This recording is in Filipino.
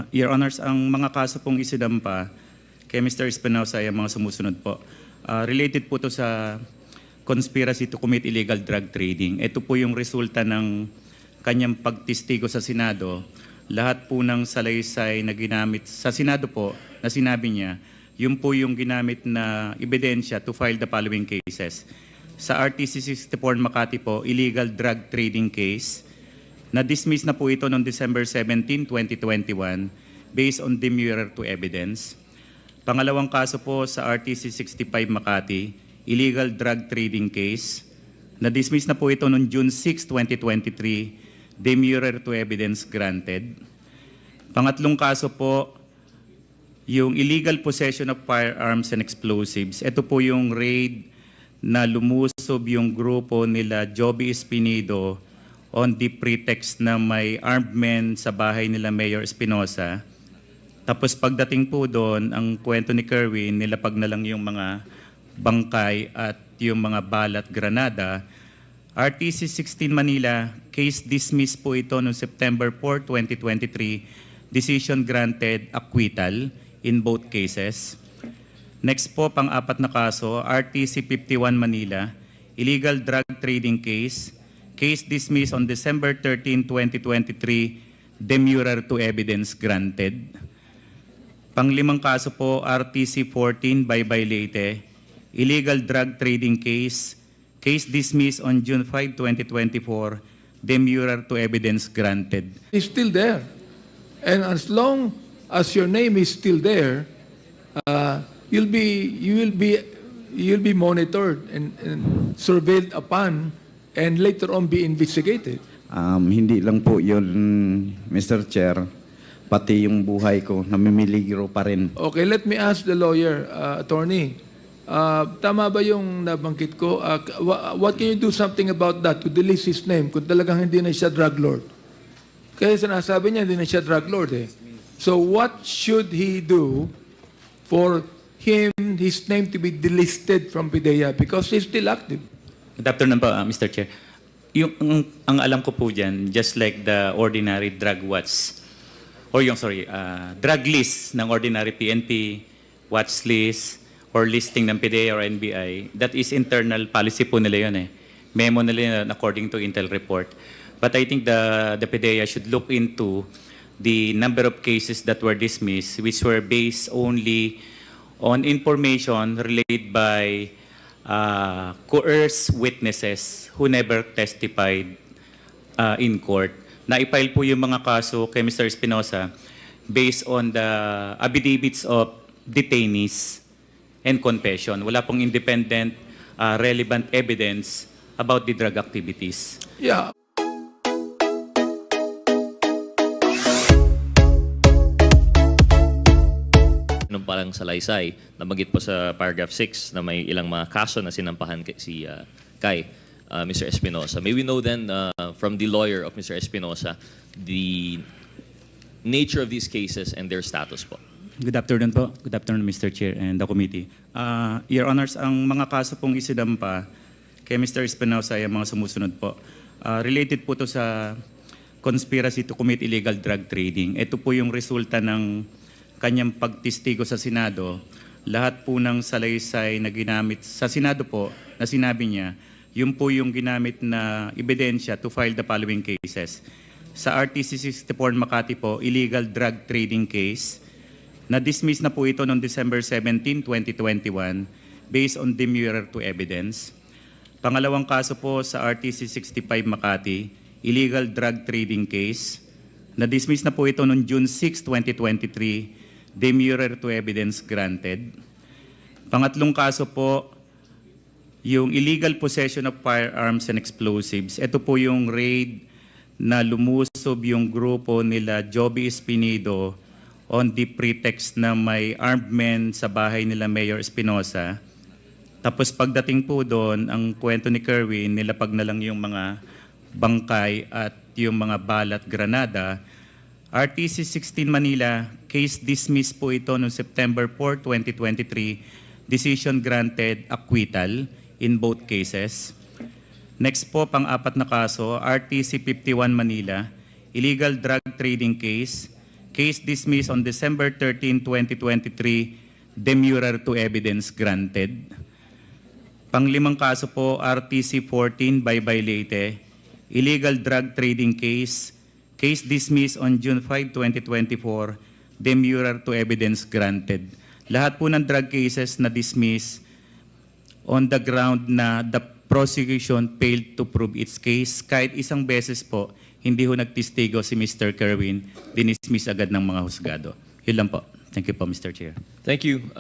Your Honors, ang mga kaso pong isinampa kay Mr. Espinosa ay ang mga sumusunod po. Related po to sa conspiracy to commit illegal drug trading. Ito po yung resulta ng kanyang pagtistigo sa Senado. Lahat po ng salaysay na ginamit sa Senado po na sinabi niya, yun po yung ginamit na ebidensya to file the following cases. Sa RTC 64 Makati po, illegal drug trading case. Na-dismiss na po ito noong December 17, 2021 based on demurrer to evidence. Pangalawang kaso po sa RTC 65 Makati, illegal drug trading case. Na-dismiss na po ito noong June 6, 2023, demurrer to evidence granted. Pangatlong kaso po, yung illegal possession of firearms and explosives. Ito po yung raid na lumusob yung grupo nila Joby Espinido on the pretext na may armed men sa bahay nila Mayor Espinosa. Tapos pagdating po doon, ang kwento ni Kerwin, nilapag na lang yung mga bangkay at yung mga balat granada. RTC 16 Manila, case dismissed po ito noong September 4, 2023. Decision granted, acquittal in both cases. Next po, pang-apat na kaso, RTC 51 Manila, illegal drug trading case. Case dismissed on December 13, 2023, demurrer to evidence granted. Panglimang kaso po, RTC 14 Baybay Leyte, illegal drug trading case. Case dismissed on June 5, 2024, demurrer to evidence granted. It's still there. And as long as your name is still there, you'll be monitored and surveilled upon and later on be investigated. Hindi lang po yun, Mr. Chair, pati yung buhay ko, namimiligro pa rin. Okay, let me ask the lawyer, attorney. Tama ba yung nabanggit ko? What can you do something about that to delete his name kung talagang hindi na siya drug lord? Kaya sinasabi niya hindi na siya drug lord eh. So what should he do for his name to be delisted from PIDEA because he's still active? Good afternoon po, Mr. Chair. Ang alam ko po dyan, just like the ordinary drug watch, or drug list ng ordinary PNP, watch list, or listing ng PIDEA or NBI, that is internal policy po nila yun eh. Memo nila yun according to Intel report. But I think the PIDEA should look into the number of cases that were dismissed, which were based only on information relayed by coerced witnesses who never testified in court. Na-file po yung mga kaso kay Mr. Espinosa based on the affidavits of detainees and confession. Wala pong independent, relevant evidence about the drug activities. Yeah. Nung parang salaysay, nabanggit po sa paragraph 6 na may ilang mga kaso na sinampahan kay Mr. Espinosa. May we know then from the lawyer of Mr. Espinosa the nature of these cases and their status po? Good afternoon po. Good afternoon, Mr. Chair and the committee. Your Honors, ang mga kaso pong isinampa kay Mr. Espinosa ay ang mga sumusunod po. Related po to sa conspiracy to commit illegal drug trading. Ito po yung resulta ng kanyang pagtistigo sa Senado. Lahat po ng salaysay na ginamit sa Senado po na sinabi niya, yun po yung ginamit na ebidensya to file the following cases. Sa RTC 64 Makati po, illegal drug trading case. Na-dismiss na po ito noong December 17, 2021 based on demurrer to evidence. Pangalawang kaso po sa RTC 65 Makati, illegal drug trading case. Na-dismiss na po ito noong June 6, 2023, demurrer to evidence granted. Pangatlong kaso po, yung illegal possession of firearms and explosives. Ito po yung raid na lumusob yung grupo nila Joby Espinido on the pretext na may armed men sa bahay nila Mayor Espinosa. Tapos pagdating po doon, ang kwento ni Kerwin, nilapag na lang yung mga bangkay at yung mga balat granada. RTC 16 Manila, case dismissed po ito noong September 4, 2023. Decision granted, acquittal in both cases. Next po, pang-apat na kaso, RTC 51 Manila, illegal drug trading case. Case dismissed on December 13, 2023. Demurrer to evidence granted. Panglimang kaso po, RTC 14 Baybay Leyte. Illegal drug trading case. Case dismissed on June 5, 2024. Demurrer to evidence granted. Lahat po ng drug cases na dismiss on the ground na the prosecution failed to prove its case. Kahit isang beses po, hindi ho nagtistigo si Mr. Kerwin, dinismiss agad ng mga husgado. Yun lang po. Thank you po, Mr. Chair. Thank you.